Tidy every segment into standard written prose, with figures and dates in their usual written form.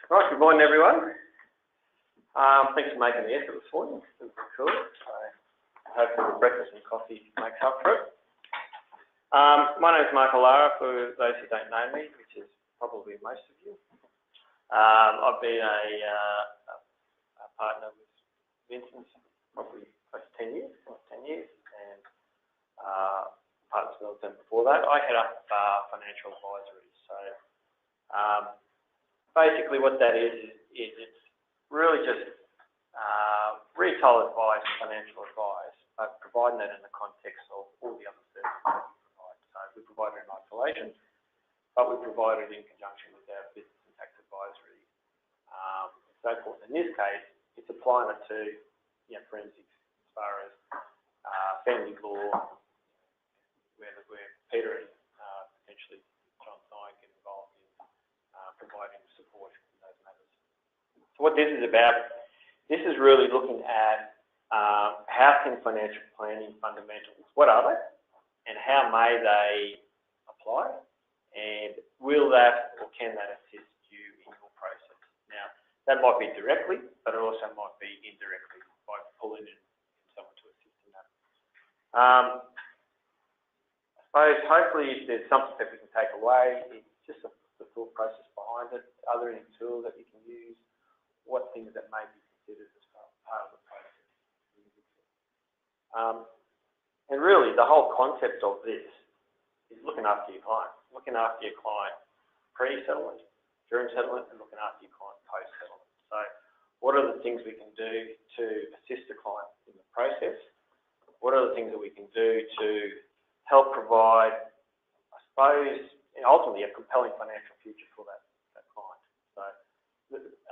Right, good morning everyone. Thanks for making the effort this morning. It was cool. So hopefully the breakfast and coffee makes up for it. My name is Mark Allara, for those who don't know me, which is probably most of you. I've been a partner with Vincent probably close to 10 years, and partners with them before that. I head up financial advisory. So basically what that is it's really just retail advice, financial advice, but providing that in the context of all the other services that we provide. So we provide it in isolation, but we provide it in conjunction with our business and tax advisory and so forth. In this case, it's applying it to forensics as far as family law, where Peter and potentially John and I get involved in providing support in those matters. So what this is about, this is really looking at housing financial planning fundamentals. What are they, and how may they apply, and will that or can that assist you in your process? Now, that might be directly, but it also might be indirectly by pulling in someone to assist in that. I suppose hopefully if there's something that we can take away, it's just the thought process behind it. Are there any tools that you can use? What things that may be considered as part of the process? And really, the whole concept of this is looking after your client. Looking after your client pre-settlement, during settlement, and looking after your client post-settlement. So what are the things we can do to assist the client in the process? What are the things that we can do to help provide, I suppose, ultimately a compelling financial future for that client? So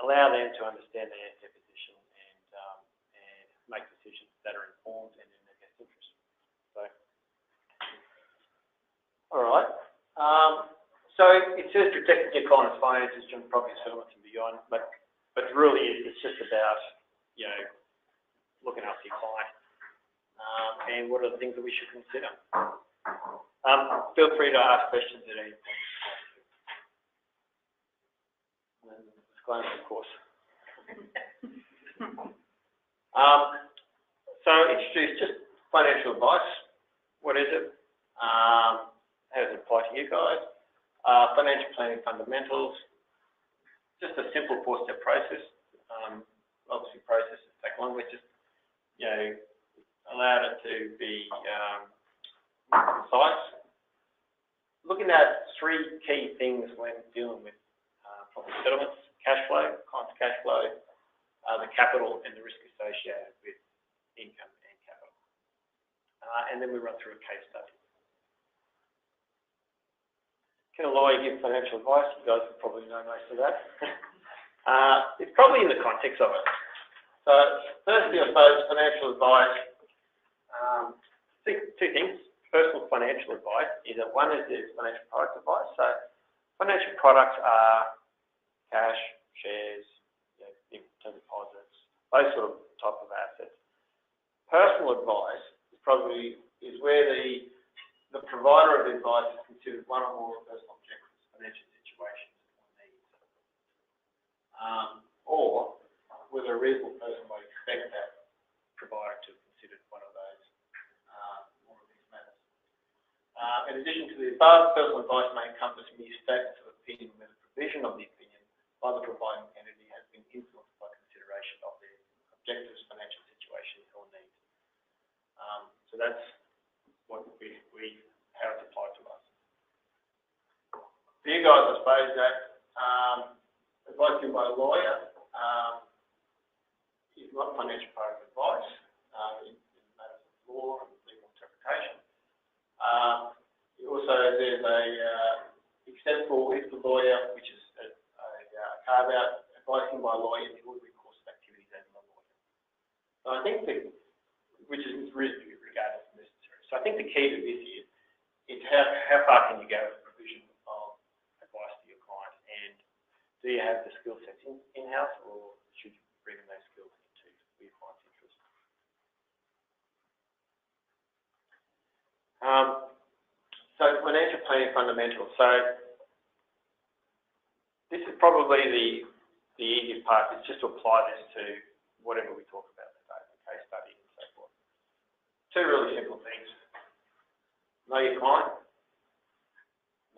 allow them to understand their position and make decisions that are informed and in their best interest. So, all right. So it says protecting your client's finances during property settlements and beyond, but really it's just about looking after your client and what are the things that we should consider. Feel free to ask questions at any point. Disclaimer, of course. So introduce just financial advice. What is it? How does it apply to you guys? Financial planning fundamentals. Just a simple four-step process. Obviously, processes take longer. Just allow it to be concise. Looking at three key things when dealing with property settlements: cash flow, client's cash flow, the capital, and the risk associated with income and capital. And then we run through a case study. Can a lawyer give financial advice? You guys would probably know most of that. It's probably in the context of it. So firstly, I suppose financial advice, two things. Personal financial advice is that one is financial product advice. So financial products are cash, shares, term deposits, those sort of type of assets. Personal advice is where the provider of advice is considered one or more personal objectives, financial situations, or needs, or whether a reasonable person might expect that provider to have considered one of those more of these matters. In addition to the above, personal advice may encompass mere statements of opinion where the provision of the opinion by the providing entity has been influenced by consideration of their objectives, financial situation, or needs. So that's what how it's applied to us. For you guys, I suppose that advice given by a lawyer is not financial product advice in matters of law and legal interpretation. Also, there's except for if the lawyer, which is a carve-out, advice given by a lawyer in the ordinary course of activities as a lawyer. So I think which is reasonably regarded as necessary. So I think the key to this is how far can you go with the provision of advice to your client, and do you have the skill sets in-house, or should you bring those skills into your client's interest? So financial planning fundamentals. So this is probably the the easiest part is just to apply this to whatever we talk about today, the case study and so forth. Two really simple things. Know your client,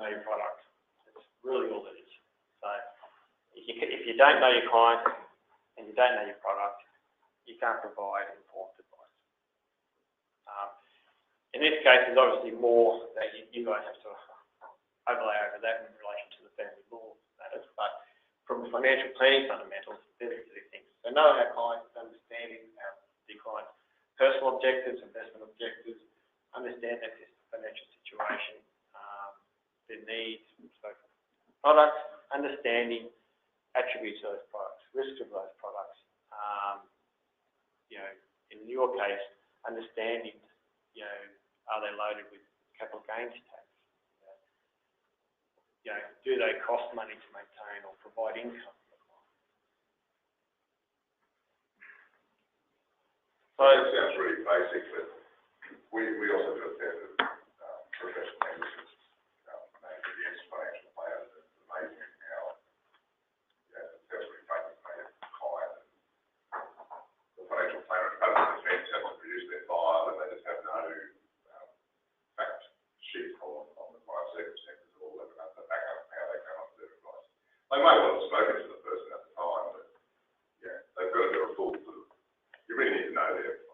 know your product. That's really all it is. So if you don't know your client and you don't know your product, you can't provide informed advice. In this case, there's obviously more that you guys have to overlay over that in relation to the family law matters, but from financial planning fundamentals, they're the two things. So knowing our clients, understanding the client's personal objectives, investment objectives, understand their financial situation, their needs, so products, understanding attributes of those products, risks of those products. In your case, understanding, are they loaded with capital gains tax? Do they cost money to maintain or provide income? So that sounds really basic, but we also do a fair bit of professional analysis. The ex-financial planners, it's amazing how successfully made a client. The financial planner and other defence have to produce their file, and they just have no fact sheet on the client circumstances or whatever to back up how they come up with their advice. They might well have spoken to the person at the time, but they've got to do a full sort of. You really need to know their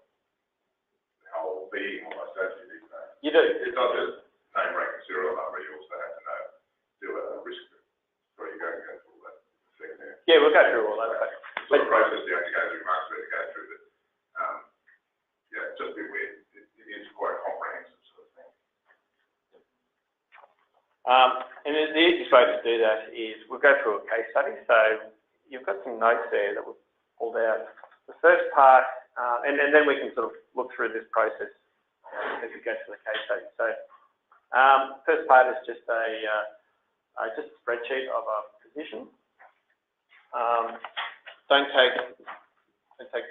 whole being, almost, don't you? You do. It's not just name, rank, and serial number. You also have to know, do a risk. Where you go through all that second there. Yeah, we'll go through all that. Sort of process you have to go through, Mark's better to go through, but it's just a bit weird. It is quite a comprehensive sort of thing. And the easiest way to do that is we'll go through a case study. So you've got some notes there that we've pulled out. The first part, and then we can sort of look through this process as we go through the case study. So first part is just a spreadsheet of a position. Don't take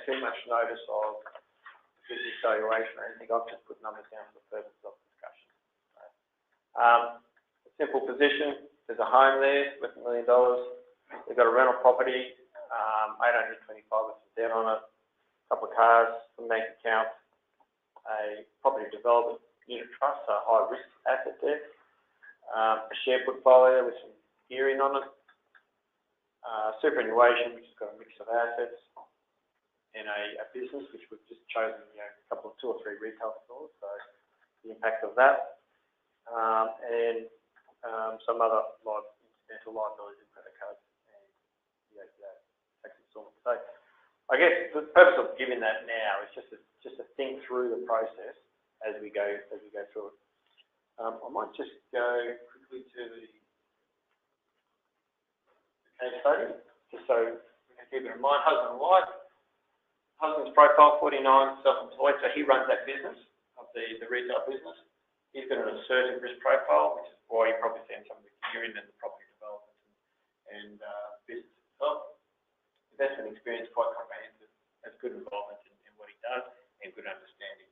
too much notice of the business valuation or anything. I've just put numbers down for the purpose of discussion. A simple position. There's a home there worth $1 million. They've got a rental property, 825 with some debt on it, a couple of cars, some bank accounts, a property development unit trust, so a high risk asset there, a share portfolio with some gearing on it, superannuation, which has got a mix of assets, and a business which we've just chosen, a couple of 2 or 3 retail stores, so the impact of that, and some other incidental liabilities and credit cards and tax installments. So I guess the purpose of giving that now is just to think through the process as we go through it. I might just go quickly to the case study, just so we can keep it in mind. Husband and wife. Husband's profile, 49, self-employed, so he runs that business of the retail business. He's got an assertive risk profile, which is why you're probably seeing some of the gearing and the property development and business itself. Investment experience, quite comprehensive, has good involvement in what he does and good understanding.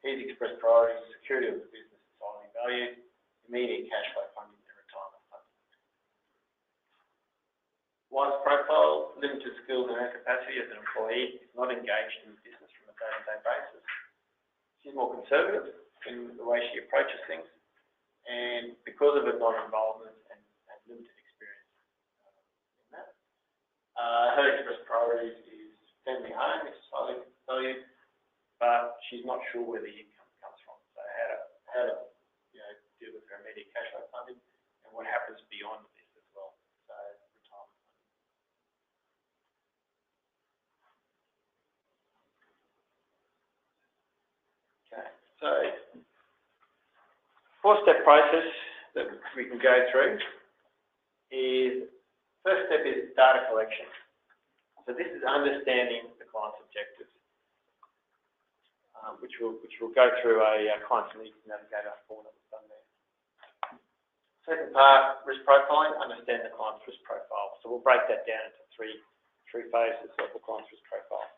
He's expressed priorities, security of the business is highly valued, immediate cash flow funding and retirement funding. Wife's profile, limited skills and earning capacity as an employee, is not engaged in business from a day-to-day basis. She's more conservative in the way she approaches things, and because of her non-involvement and limited experience in that, her expressed priorities is family home, which is highly valued, but she's not sure where the income comes from. So how to deal with her immediate cash flow funding and what happens beyond this as well. So retirement funding. Okay, so 4-step process that we can go through is, first step is data collection. So this is understanding the client's objectives, which we'll go through a client's needs navigator form that was done there. Second part, risk profiling, understand the client's risk profile. So we'll break that down into three phases of the client's risk profile.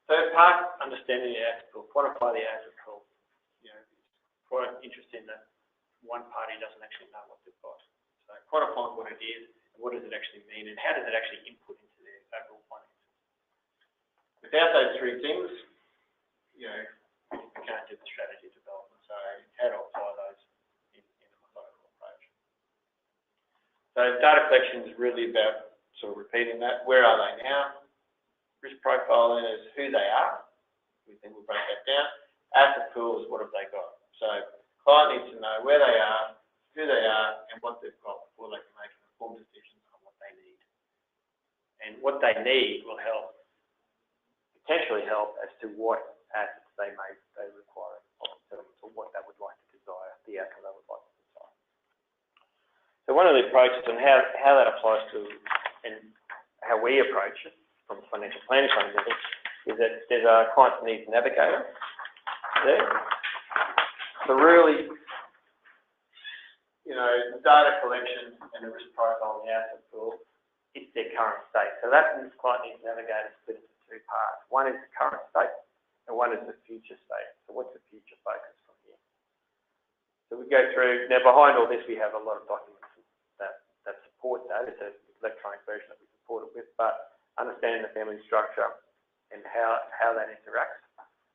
Third part, understanding the asset pool, quantify the asset pool. It's quite interesting that one party doesn't actually know what they've got. So quantifying what it is What does it actually mean, and how does it actually input into their overall finances? Without those three things, you know, we can't do the strategy development. So how to apply those in a methodical approach. So data collection is really about sort of repeating that. Where are they now? Risk profiling is who they are. We think we'll break that down. Asset pools, what have they got? So client needs to know where they are, who they are, and what they've got before they can make informed decisions on what they need. And what they need will help, potentially help as to what assets they require of settlements, or what they would like to desire, the outcome they would like to desire. So one of the approaches and how that applies to, and how we approach it from a financial planning point of view, is that there's a client needs navigator there. So really, you know, the data collection and the risk profile in the asset pool, it's their current state. So that client needs navigator split into two parts. One is the current state, and one is the future state. So what's the future focus from here? So we go through, now behind all this we have a lot of documents that support that. It's an electronic version that we support it with, but understanding the family structure and how that interacts,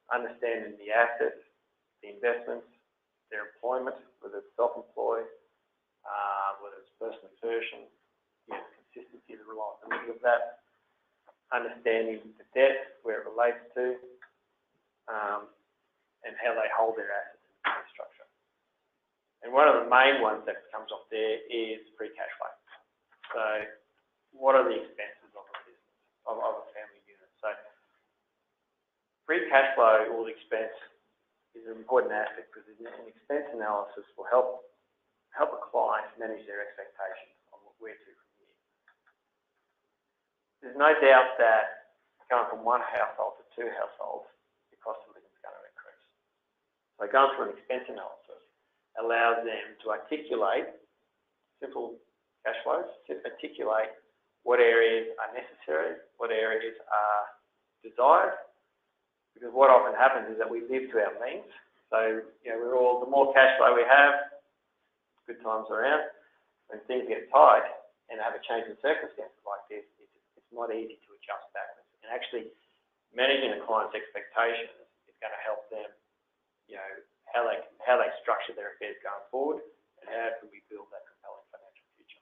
understanding the assets, the investments, their employment, whether it's self-employed, whether it's personal exertion, the consistency, the reliability of that, understanding the debt, where it relates to, and how they hold their assets in the structure. And one of the main ones that comes off there is free cash flow. So what are the expenses of a business, of a family unit? So free cash flow or the expense is an important aspect, because an expense analysis will help a client manage their expectations on where to from here. There's no doubt that going from one household to two households, the cost of living is going to increase. So going through an expense analysis allows them to articulate simple cash flows, to articulate what areas are necessary, what areas are desired, because what often happens is that we live to our means. So, you know, the more cash flow we have, good times around. When things get tight and have a change in circumstances like this, it's not easy to adjust backwards. And actually, managing the client's expectations is going to help them, you know, how they structure their affairs going forward, and how can we build that compelling financial future.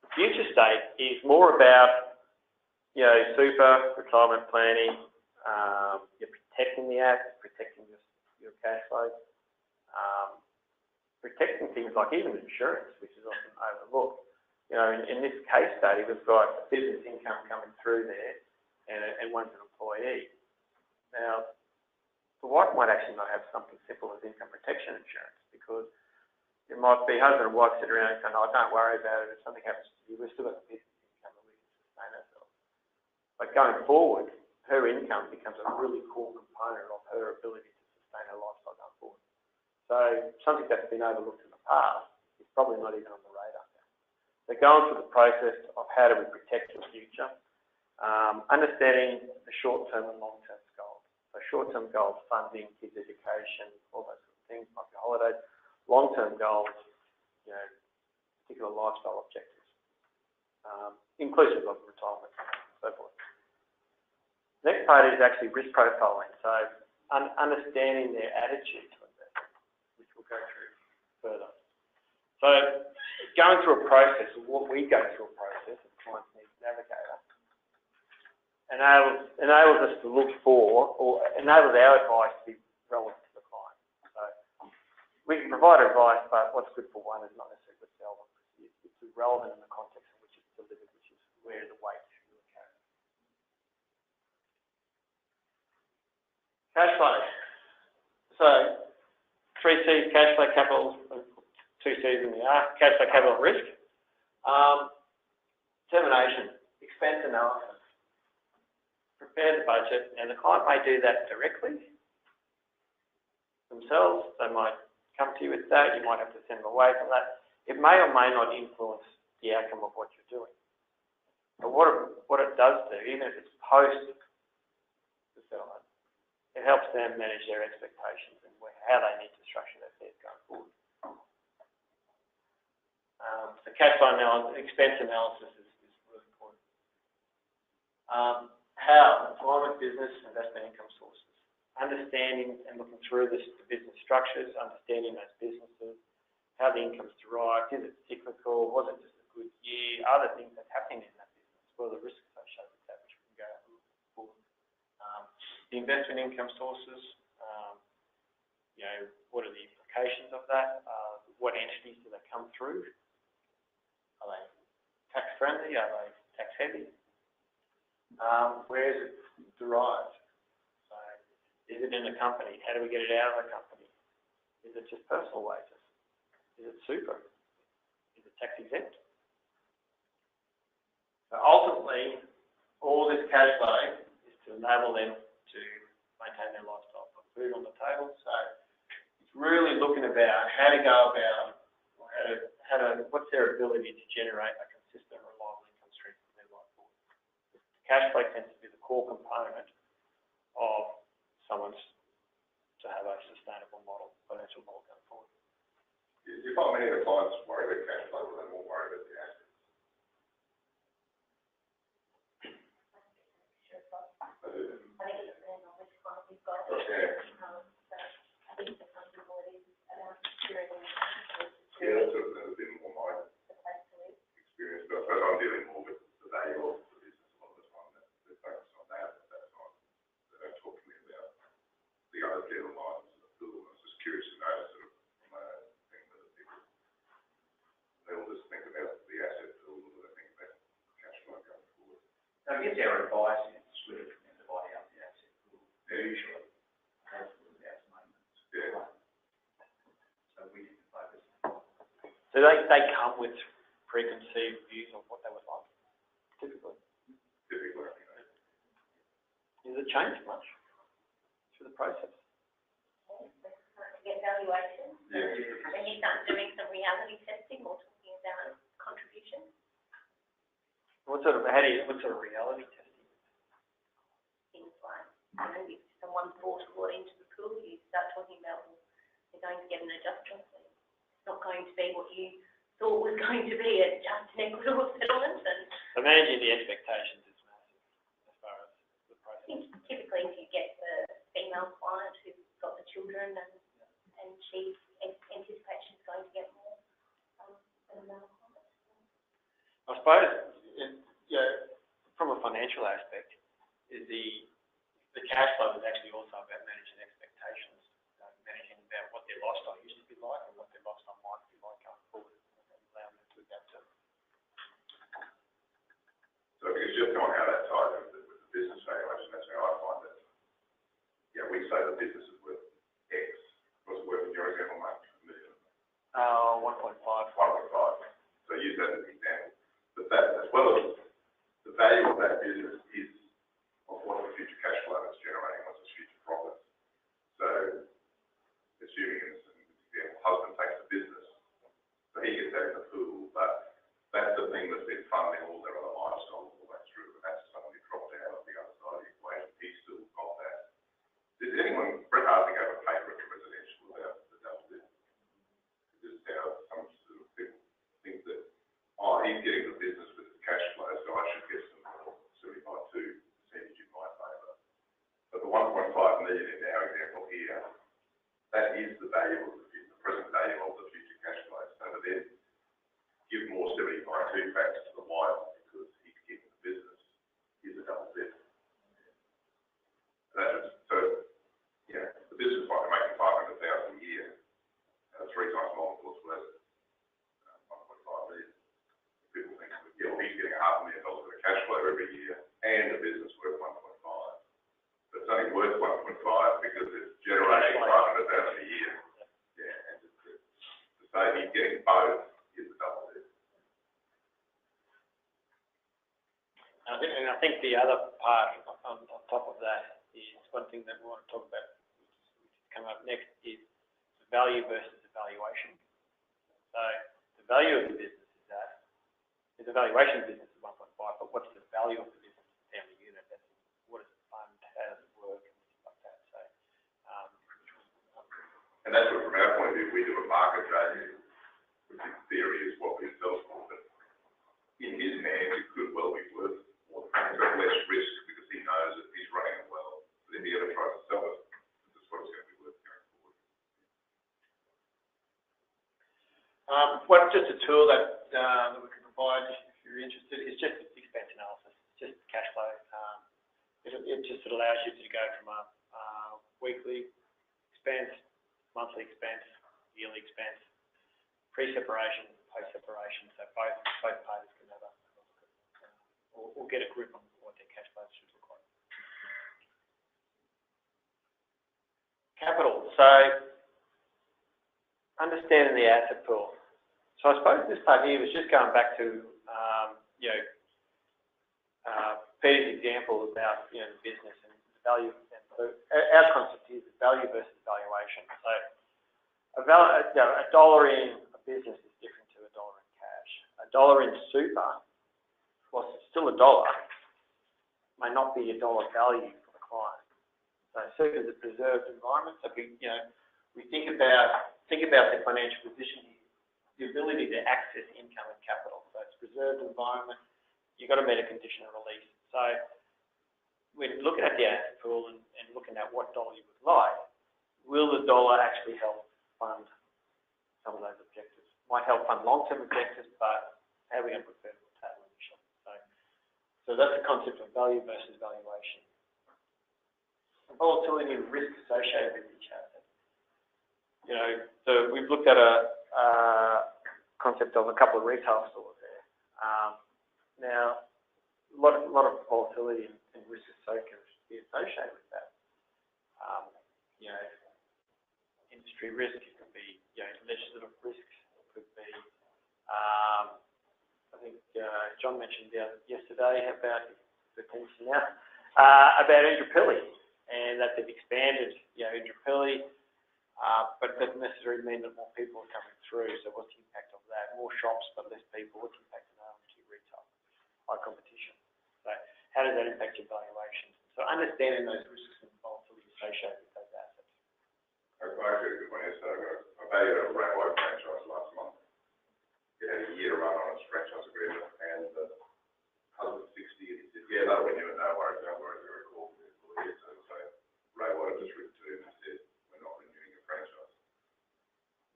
The future state is more about, you know, super, retirement planning, you're protecting the assets, protecting your cash flows, protecting things like even insurance, which is often overlooked. You know, in this case study, we've got business income coming through there, and one's an employee. Now, the wife might actually not have something simple as income protection insurance, because it might be husband and wife sit around and say, "No, don't worry about it. If something happens to you, we've still got the business income and we can sustain ourselves." But going forward, her income becomes a really core component of her ability to sustain her lifestyle going forward. So something that's been overlooked in the past is probably not even on the radar now. So going through the process of how do we protect the future, understanding the short-term and long-term goals. So short-term goals, funding, kids' education, all those sort of things, might be holidays. Long-term goals, you know, particular lifestyle objectives, inclusive of retirement and so forth. Next part is actually risk profiling. So understanding their attitude to investment, which we'll go through further. So going through a process, or what we go through a process, as Client Needs Navigator, enables us to look for, or enables our advice to be relevant to the client. So we can provide advice, but what's good for one is not necessarily good for the other. It's relevant in the context in which it's delivered, which is where the weight is really carried. Cash flow. So 3 C's, cash flow, capital, 2 C's in the R, cash flow, capital, and risk. Termination, expense analysis. Prepare the budget, and the client may do that directly themselves. They might come to you with that. You might have to send them away from that. It may or may not influence the outcome of what you're doing. But what it does do, even if it's post the settlement, it helps them manage their expectations and how they need to structure their affairs going forward. the cash flow analysis, expense analysis is really important. How? Employment, business, investment income sources. Understanding and looking through the business structures, understanding those businesses, how the income's derived, is it cyclical, was it just a good year, are there things that's happening in that business, what are the risks associated with that, which we can go forward. The investment income sources, you know, what are the implications of that, what entities do they come through, are they tax friendly, are they tax heavy, where is it derived? So, is it in a company? How do we get it out of the company? Is it just personal wages? Is it super? Is it tax exempt? So ultimately, all this cash flow is to enable them to maintain their lifestyle, put food on the table. So it's really looking about how to go about, or what's their ability to generate a consistent, reliable income stream for their life forward. Cash flow tends to be the core component of someone's to have a sustainable model, financial model going forward. Do you find many of the clients worry about cash flow, but they're more worried about the assets? I think it depends on which client you've got. Yeah. I think the possibility about security. Yeah, that's a bit more my experience, but I suppose I'm dealing more with the value of the business a lot of the time. They're focused on that, but that's not, they don't talk to me about the other deal lines of the pool. I was just curious to know sort of from a thing that people, they'll just think about the asset pool, or they think about cash flow going forward. I guess our advice is split it from everybody up the asset pool, usually. That's without maintenance. Yeah. So we need to focus. So they come with preconceived views of what they would like, typically. Typically, Does it change much through the process? Get valuation. Yeah. When you start doing some reality testing or talking about contribution. What sort of reality testing? Things like, if someone brought a lot into the pool, you start talking about, well, they're going to get an adjustment. It's not going to be what you thought was going to be a just and equitable settlement. And So managing the expectations is massive as far as the I process. think typically if you get the female client who's got the children and she anticipates she's going to get more than another client. I suppose, from a financial aspect, is the cash flow is actually also about managing expectations, managing about what their lifestyle used to be like and what their lifestyle might be like going forward, and allow them to adapt to it. so if it's just on how that ties with the business valuation, that's how I find it. Yeah, we say the business is worth X. What's it worth in your example, mate? $1 million. 1.5. 1.5. So use that as an example. But that, as well as the value of that business is of what the future cash flow is generating, what's its future profits. So, assuming in this example, husband takes the business, so he gets that in the pool, but that's the thing that's been funding all their other lifestyles all the way through, and that's somebody dropped out of the other side of the equation. He's still got that. Did anyone, Brett Harding gave a paper at residential about the double dip? Just how some sort of people think that, oh, he's getting the business with the cash flow, so I should get some more 75.2% in my favour. But the 1.5 million in our example here, that is the value of the present value of the future cash flow. So to then give more 75.2 back to the wife because he's getting the business is a double dip. So, yeah, the business might be making 500,000 a year, 3 times multiple is worth 1.5 million. People think, yeah, well, he's getting $500,000 of cash flow every year and the business worth 1.5. But it's only worth 1.5 because it's generating 500,000 a year. Yeah, and to say he's getting both is a double dip. And I think the other part on top of that is one thing that we want to talk about, which is come up next, is the value versus the valuation. So the value of the business is that, the valuation of the business is 1.5, but what's the value of the business family unit? That's what does it fund, how does it work, and things like that. So, and that's what, from our point of view, we do a market value, which in theory is what we sell for. Just a tool that we can provide if you're interested is just expense analysis, just cash flow. It just allows you to go from a weekly expense, monthly expense, yearly expense, pre-separation, post-separation, so both parties can have a look at, or get a grip on what their cash flows should look like. Capital. So understanding the asset pool. So I suppose this part here was just going back to Peter's example about the business and the value. And so our concept is value versus valuation. So a dollar in a business is different to a dollar in cash. A dollar in super, whilst it's still a dollar, may not be a dollar value for the client. So super is a preserved environment. So we think about the financial position here, the ability to access income and capital. So it's preserved environment. You've got to meet a condition of release. So when looking at the asset pool and looking at what dollar you would like, will the dollar actually help fund some of those objectives? Might help fund long-term objectives, but how are we going to prepare for the table initially? So that's the concept of value versus valuation. Volatility and risk associated with each asset. So we've looked at a concept of a couple of retail stores there. Now, a lot of volatility and risk associated with that. Industry risk, it could be legislative risks, it could be. I think John mentioned yesterday about Indrapilli, and that they've expanded Indrapilli, but it doesn't necessarily mean that more people are coming through. So what's the impact of that? More shops but less people. What's the impact on retail? High competition. So how does that impact your valuations? So understanding those risks and volatility associated with those assets. I agree with what you said. I valued a railway franchise last month. It had a year to run on its franchise agreement, and the husband 60, and he said, "Yeah, that'll renew it, no worries, we recall it for years." So railway just written to him and said, "We're not renewing your franchise."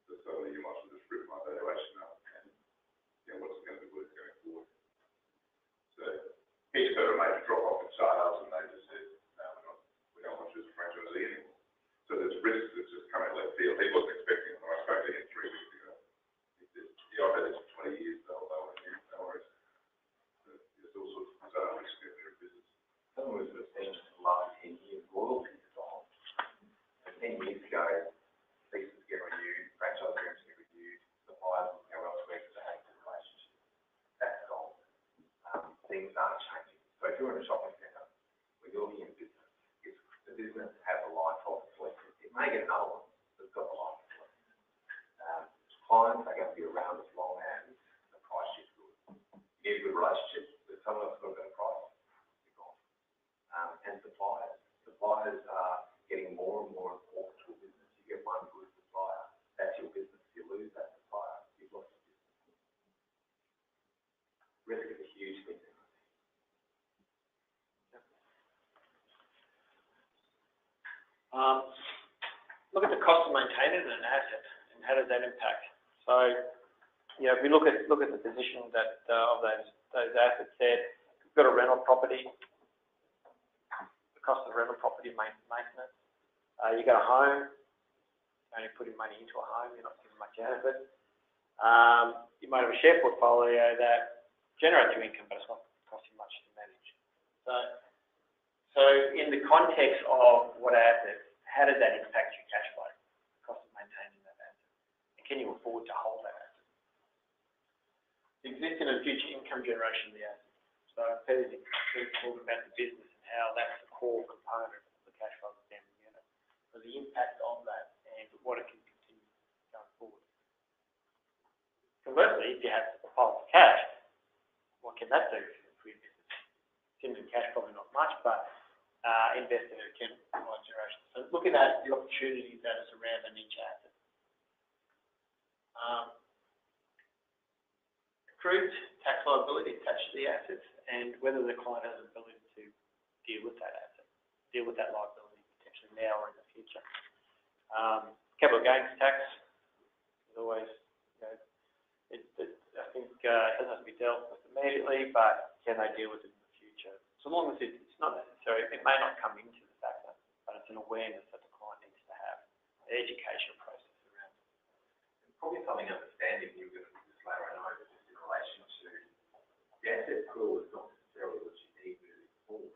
So suddenly you might as well just rip my valuation up, and what's going to be worth going forward. So he sort of made a drop off in sales, and they just said, "No, we don't want you as a franchisee anymore." So there's risks that's just come out left field. He wasn't expecting it when I spoke to him 3 weeks ago. He said, "Yeah, I've had this for 20 years, they'll renew, no worries." So there's all sorts of bizarre risks in their business. Some of us have seen the last 10 years royalty style. 10 years ago, leases get renewed, franchise agreements get renewed, suppliers will go elsewhere because they hate the relationship. That's gone. Things aren't changing. So if you're in a shopping centre, when you're looking at business, if the business has a life of selected, it may get another one that's got a life of selected. Clients are going to be around as long as the price is good. You need a good relationship with someone that's got a better price. And suppliers are getting more and more important to a business. You get one good supplier, that's your business. If you lose that supplier, you've lost your business. Risk is a huge thing. Look at the cost of maintaining an asset and how does that impact. So, if we look at the position that of those assets there, we've got a rental property. Cost of rental property maintenance. You got a home, you're only putting money into a home, you're not getting much out of it. You might have a share portfolio that generates your income, but it's not costing much to manage. So in the context of what assets, how does that impact your cash flow? The cost of maintaining that asset. And can you afford to hold that asset? The existing and future income generation of the asset. So Peter's talking about the business and how that's the core component of the cash flow of the family unit. So the impact of that and what it can continue going forward. Conversely, if you have a pile of cash, what can that do for your business? Sitting in cash, probably not much, but invest in it can provide generation. So looking at the opportunities that is around in each asset. Accrued tax liability attached to the assets and whether the client has the ability to deal with that asset, deal with that liability potentially now or in the future. Capital gains tax is always doesn't have to be dealt with immediately, but can they deal with it in the future? So long as it's not necessary, it may not come into the factor, but it's an awareness that the client needs to have, the education process around it. And probably something understanding you're going to do this later, I know, but just in relation to the asset pool is not necessarily what you need moving forward,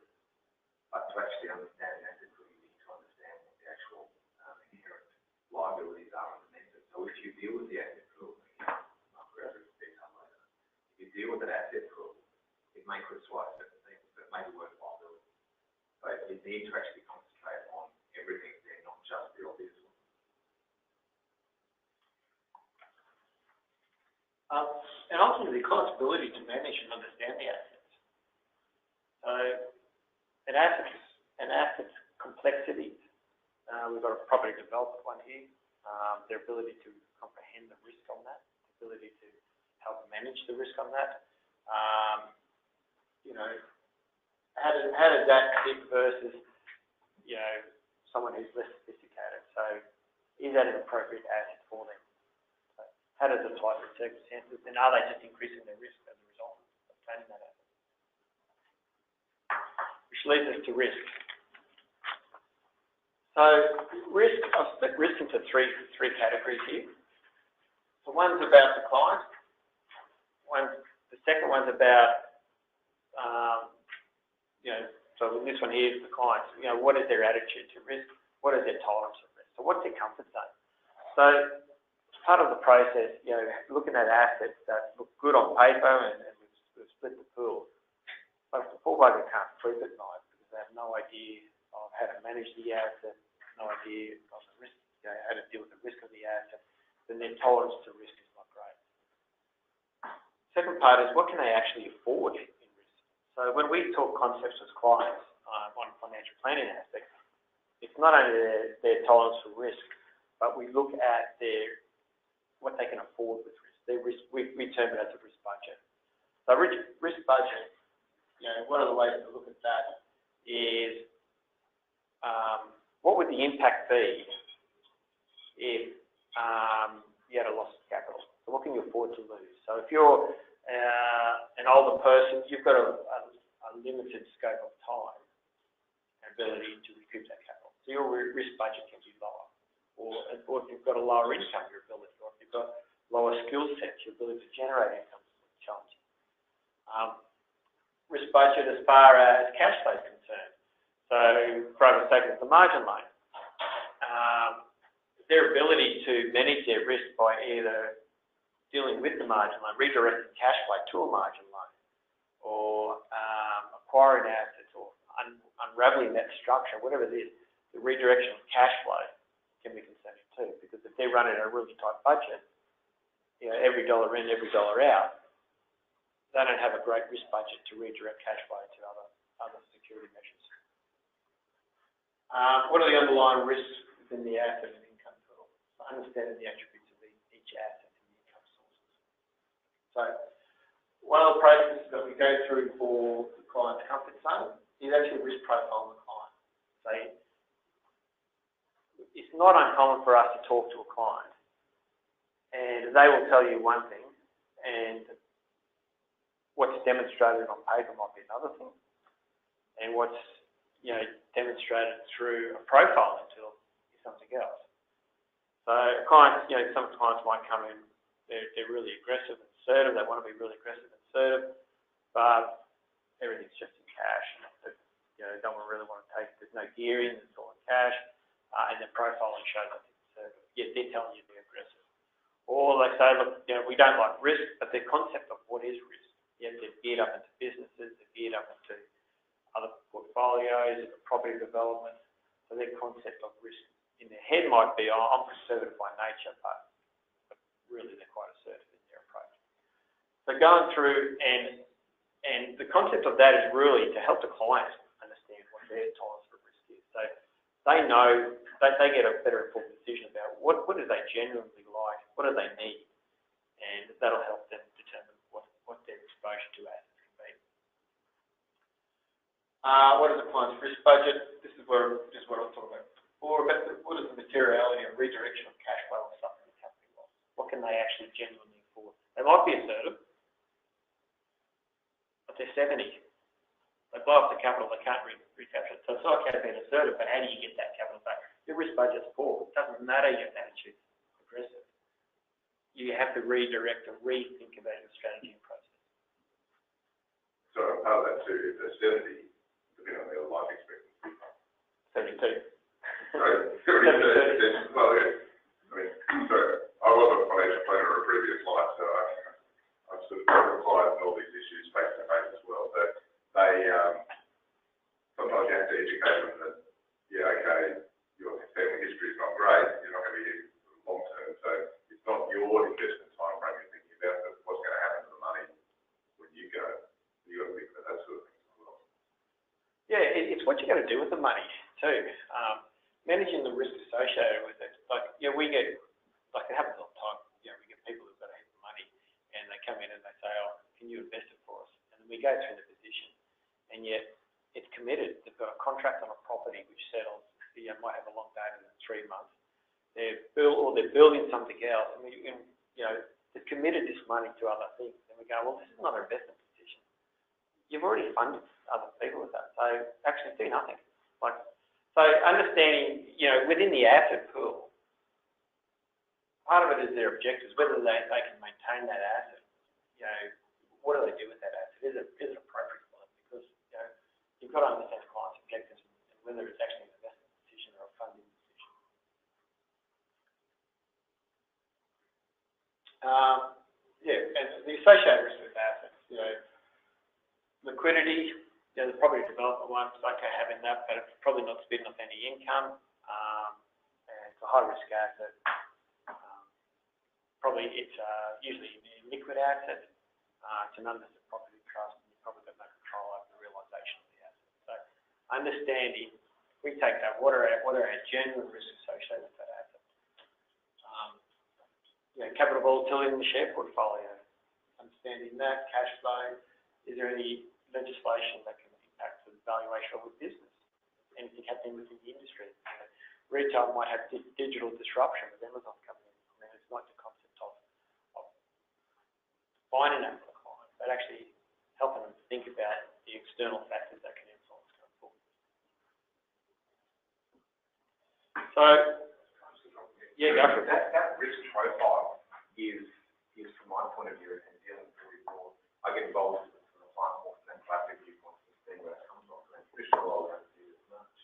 but to actually understand the asset pool, you need to understand what the actual inherent liabilities are underneath it. So if you deal with the asset pool, I'll go over the detail later. If you deal with an asset pool, it may crystallize certain things that may be worthwhile doing. So you need to actually concentrate on everything there, not just the obvious one. And ultimately, the client's ability to manage and understand the assets. So, an asset's complexities. We've got a property development one here. Their ability to comprehend the risk on that, the ability to help manage the risk on that. How does that fit versus, someone who's less sophisticated? So, is that an appropriate asset for them? So, how does it apply to the circumstances? And are they just increasing their risk as a result of obtaining that asset? Which leads us to risk. So, risk, I've split risk into three categories here. So, one's about the client. The second one's about, so in this one here is the client. What is their attitude to risk? What is their tolerance of risk? So, what's their comfort zone? So, as part of the process, looking at assets that look good on paper, and we've split the pool. But the poolbugger can't sleep at night because they have no idea of how to manage the asset, no idea of the risk, how to deal with the risk of the asset, then their tolerance to risk is not great. Second part is, what can they actually afford in risk? So when we talk concepts as clients on financial planning aspects, it's not only their tolerance for risk, but we look at what they can afford with risk. Their risk, we term it as a risk budget. So risk budget, one of the ways to look at that is what would the impact be if you had a loss of capital? So what can you afford to lose? So if you're an older person, you've got a limited scope of time and ability to recoup that capital. So your risk budget can be lower. Or if you've got a lower income, your ability, or if you've got lower skill sets, your ability to generate income is challenging. Risk budget as far as cash flow is concerned. So, for argument's sake, it's the margin loan. Their ability to manage their risk by either dealing with the margin loan, redirecting cash flow to a margin loan, or acquiring assets, or unraveling that structure, whatever it is, the redirection of cash flow can be concerning too, because if they're running a really tight budget, every dollar in, every dollar out, they don't have a great risk budget to redirect cash flow to other security measures. What are the underlying risks within the asset and income pool? Understanding the attributes of each asset and the income sources. So, one of the processes that we go through for the client's comfort zone is actually risk profile of the client. So, it's not uncommon for us to talk to a client, and they will tell you one thing, and what's demonstrated on paper might be another thing, and what's demonstrated through a profiling tool is something else. So a client, some clients might come in, they're really aggressive and assertive, they want to be really aggressive and assertive, but everything's just in cash. They don't really want to take, there's no gearing, it's all in cash, and their profiling shows that it's assertive. Yet they're telling you they're aggressive. Or they say, look, we don't like risk, but their concept of what is risk, they're geared up into businesses, they're geared up into other portfolios, property development. So their concept of risk in their head might be, I'm conservative by nature, but really they're quite assertive in their approach. So going through, and the concept of that is really to help the client understand what their tolerance for risk is. So they know, they get a better informed decision about what do they genuinely like, what do they need, and that'll help them determine what their exposure to assets can be. What is the client's risk budget? This is what I was talking about before, about what is the materiality and redirection of cash flow or something in company loss? What can they actually genuinely afford? They might be assertive, they're 70. They blow up the capital, they can't recapture it. So it's not about being assertive, but how do you get that capital back? Your risk budget's poor. It doesn't matter your attitude's aggressive. You have to redirect and rethink about your strategy and process. So part of that too, if they're 70, depending on their life expectancy. 72. Right, 72. Well, yeah. I mean, so I was a financial planner in a previous life, so I've sort of applied all these issues face to face as well. So they, sometimes you have to educate them that, yeah, okay, your family history is not great, you're not going to be here for the long term, so it's not your investment time frame you're thinking about, but what's going to happen to the money when you go. You've got to think about that sort of thing as well. Yeah, it's what you're going to do with the money too. Managing the risk associated with it. Like, yeah, we get, like it happens all the time, you know, we get people who've got a heap of money and they come in and they say, oh, can you invest it for us? And we go through the position and yet it's committed. They've got a contract on a property which settles, you know, might have a long date in 3 months. They're building something else and you know, they've committed this money to other things. And we go, well, this is not an investment position. You've already funded other people with that. So actually do nothing. So understanding, you know, within the asset pool, part of it is their objectives, whether they can maintain that asset. You know, what do they do with that asset? Is it appropriate for them? Because, you know, you've got to understand the client's objectives and whether it's actually an investment decision or a funding decision. Yeah, and the associated risk with assets, you know, liquidity. You know, the property development one's okay having that, but it's probably not spinning off any income. And it's a high risk asset. Probably it's usually a liquid asset. It's an unlisted property trust, and you've probably got no control over the realisation of the asset. So understanding, we take that, what are our genuine risks associated with that asset? You know, capital volatility in the share portfolio. Understanding that, cash flow. Is there any legislation that can impact the valuation of a business? Anything happening within the industry? You know, retail might have digital disruption with Amazon coming in. I mean, it's not the concept of finding that for the client, but actually helping them think about the external factors that can influence going forward. So, yeah, go for it. That risk profile is from my point of view, and dealing with more, I get involved with the client more from that classic viewpoint to see where it comes from. And traditional role don't do as much.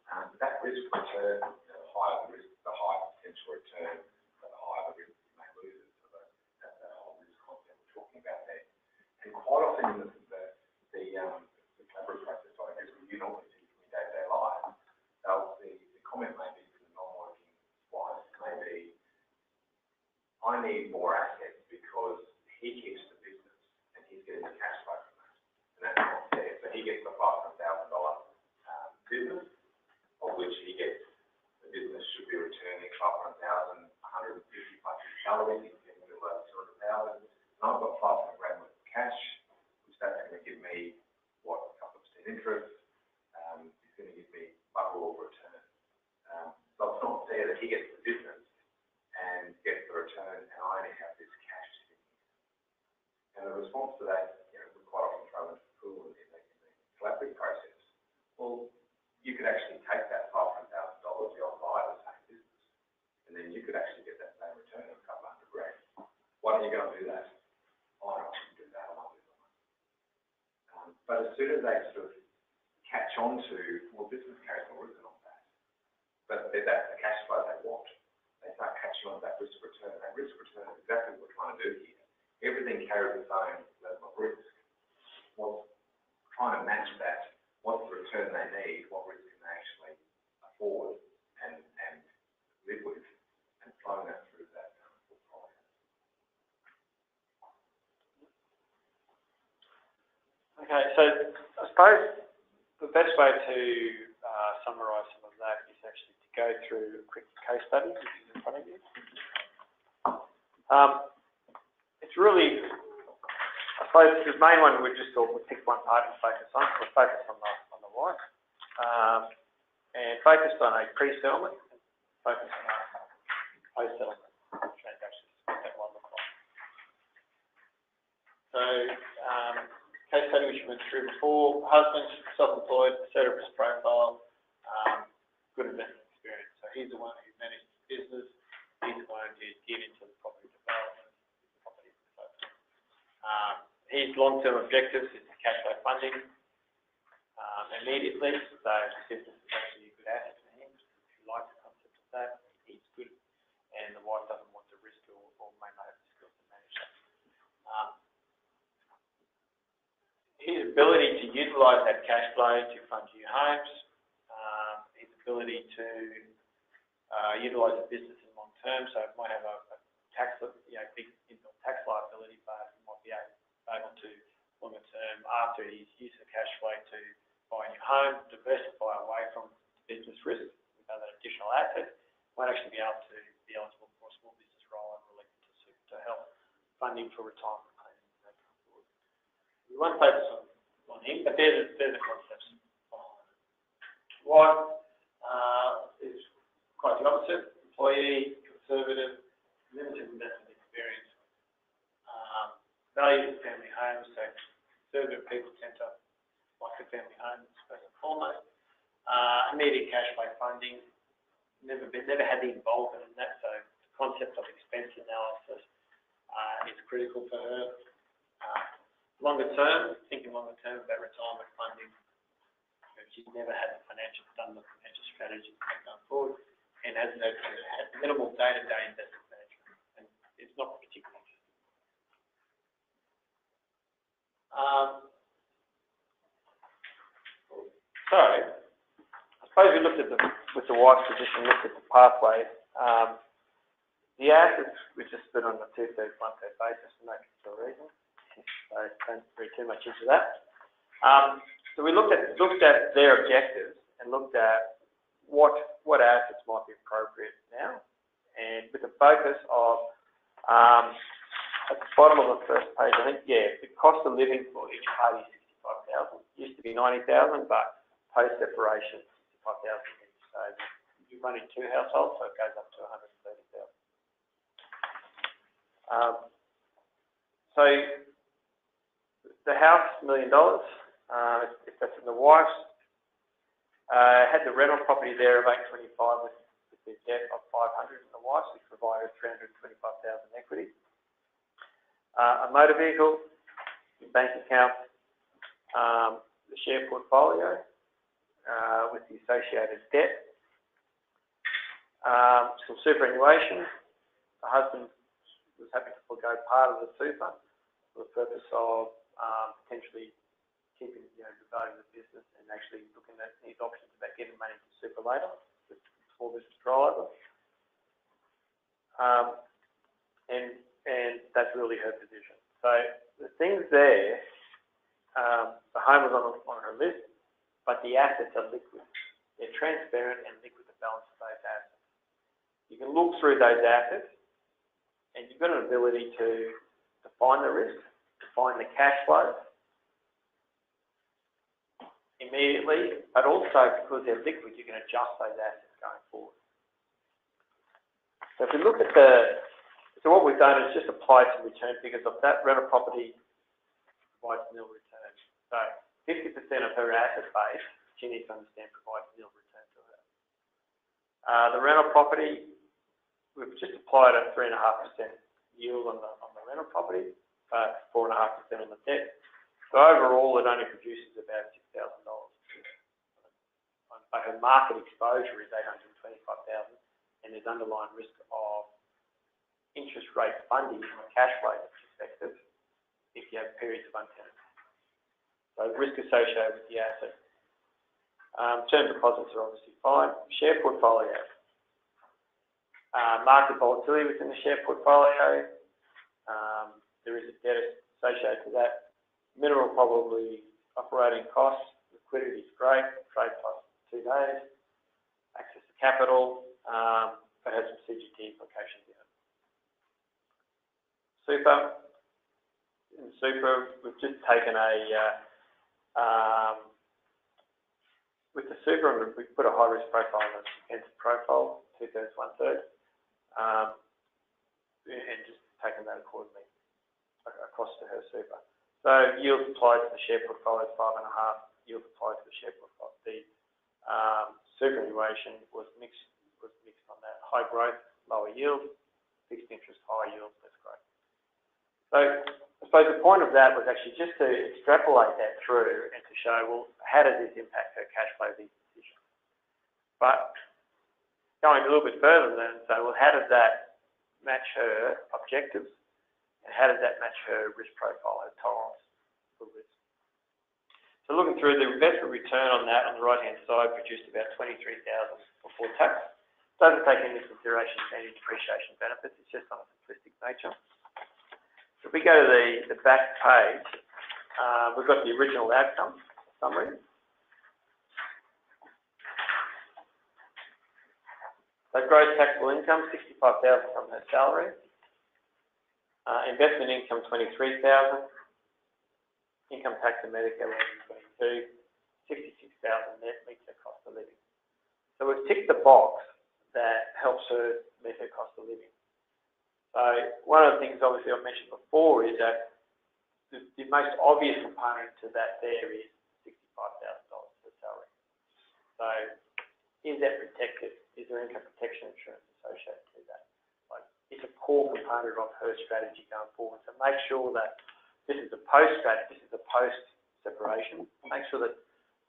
But that risk return, the higher the risk, the higher potential return, the higher the risk you may lose it. So that whole risk concept we're talking about there. And quite often in the collaborative process, I guess we normally see from your day-to-day life, the comment may be from the non-working wife, may be, I need more assets because he keeps the business and he's getting the cash flow from that. And that's not fair. So he gets the $500,000 business, of which he gets, the business should be returning $500,000, 150 plus his salary, he's getting a little over $200,000. And I've got $500,000 worth of cash, which that's going to give me, what, a couple of % interest. It's going to give me bugger all return. So it's not fair that he gets the business and gets the return, and I only have this cash sitting here. And the response to that, you know, we quite often throw into the pool in the collaborative process. Well, you could actually take that $500,000, you buy the same business, and then you could actually get that same return of a couple $100,000. Why don't you go and do that? Oh, no, I can do that, I won't do that. But as soon as they sort of catch on to, well, business carries more risk on that, but that's the cash flow they want. They start catching on to that risk return. That risk return is exactly what we're trying to do here. Everything carries its own level of risk. Well, trying to match that, what's the return they need, what risk can they actually afford and live with, and flowing that through that portfolio. Okay, so I suppose the best way to summarise some of that is actually to go through a quick case study, which is in front of you. It's really, I suppose the main one we just thought we'd pick one part and focus on. We'll focus on the right. And focused on a pre-settlement, focus on a post-settlement transaction. What that one look like. So, case study which we went through before, husband's self-employed, assertive risk profile, good investment experience. So he's the one who managed the business, he's the one who get into the property development, property and so forth. His long-term objectives is cash flow funding immediately, so the business is actually a good asset for him. If you like the concept of that, he's good, and the wife doesn't want to risk or may not have the skills to manage that. His ability to utilise that cash flow to fund new homes, his ability to utilise the business in long term, so it might have a tax, big inbuilt tax liability, but he might be able to longer term after he's used the cash flow to buy a new home, diversify away from business risk with other additional assets, might actually be able to be eligible for a small business role and relate to help funding for retirement planning. We won't focus on him, but they're the concepts behind it. Wife is quite the opposite, employee, conservative, limited investment experience, values of family homes, so conservative people tend to like a family home first and foremost. Immediate cash flow funding, never had the involvement in that, so the concept of expense analysis is critical for her. Longer term, thinking longer term about retirement funding. She's never had the financial strategy going forward, and has minimal day-to-day investment management, and it's not particularly interesting. So, I suppose we looked at with the wife's position, looked at the pathway. The assets we just split on a 2/3, 1/3 basis for no particular reason. So don't read too much into that. So we looked at their objectives and looked at what assets might be appropriate now, and with the focus of at the bottom of the first page, I think, the cost of living for each party is 65,000. Used to be 90,000, but post separation, 65,000 each. So you're running two households, so it goes up to 130,000. So the house, $1 million, if that's in the wife's. Had the rental property there of 825 with the debt of 500 in the wife's, which provided 325,000 equity. A motor vehicle, bank account, the share portfolio with the associated debt, some superannuation. The husband was happy to forgo part of the super for the purpose of potentially keeping the value of the business and actually looking at his options about getting money to super later, with small business rollover. And that's really her position. So the things there, the home was on her list, but the assets are liquid. They're transparent and liquid, the balance of those assets. You can look through those assets and you've got an ability to define the risk, define the cash flow immediately, but also because they're liquid, you can adjust those assets going forward. So if we look at so what we've done is just applied some return figures of that rental property provides nil return. So 50% of her asset base, she needs to understand, provides nil return to her. The rental property, we've just applied a 3.5% yield on the rental property, 4.5% on the debt. So overall, it only produces about $6,000. But her market exposure is $825,000, and there's underlying risk of interest rate funding from a cash flow perspective if you have periods of untenancy. So risk associated with the asset. Term deposits are obviously fine. Share portfolio. Market volatility within the share portfolio. There is a debt associated to that. Minimal probably operating costs. Liquidity is great. Trade plus 2 days. Access to capital, but has some CGT implications in it. Super. In super, we've just taken with the super, we put a high risk profile on the defensive profile, 2/3, 1/3, and just taken that accordingly across to her super. So yield applied to the share portfolio is 5.5. Yield applied to the share portfolio. The superannuation was mixed on that. High growth, lower yield, fixed interest, high yield, less growth. So I suppose the point of that was actually just to extrapolate that through and to show, well, how does this impact her cash flow, these decisions? But going a little bit further then, say, well, how does that match her objectives? And how does that match her risk profile, her tolerance for risk? So looking through the investment return on that on the right-hand side produced about $23,000 before tax. Doesn't take into consideration any depreciation benefits, it's just on a simplistic nature. So if we go to the back page, we've got the original outcome summary. So gross taxable income, $65,000 from her salary. Investment income, $23,000. Income tax and Medicare, $22,000. $66,000 net meets her cost of living. So we've ticked the box that helps her meet her cost of living. So one of the things, obviously, I mentioned before is that the most obvious component to that there is $65,000 per salary. So is that protected? Is there income protection insurance associated with that? Like, it's a core component of her strategy going forward. So make sure that this is a post strategy, this is a post separation. Make sure that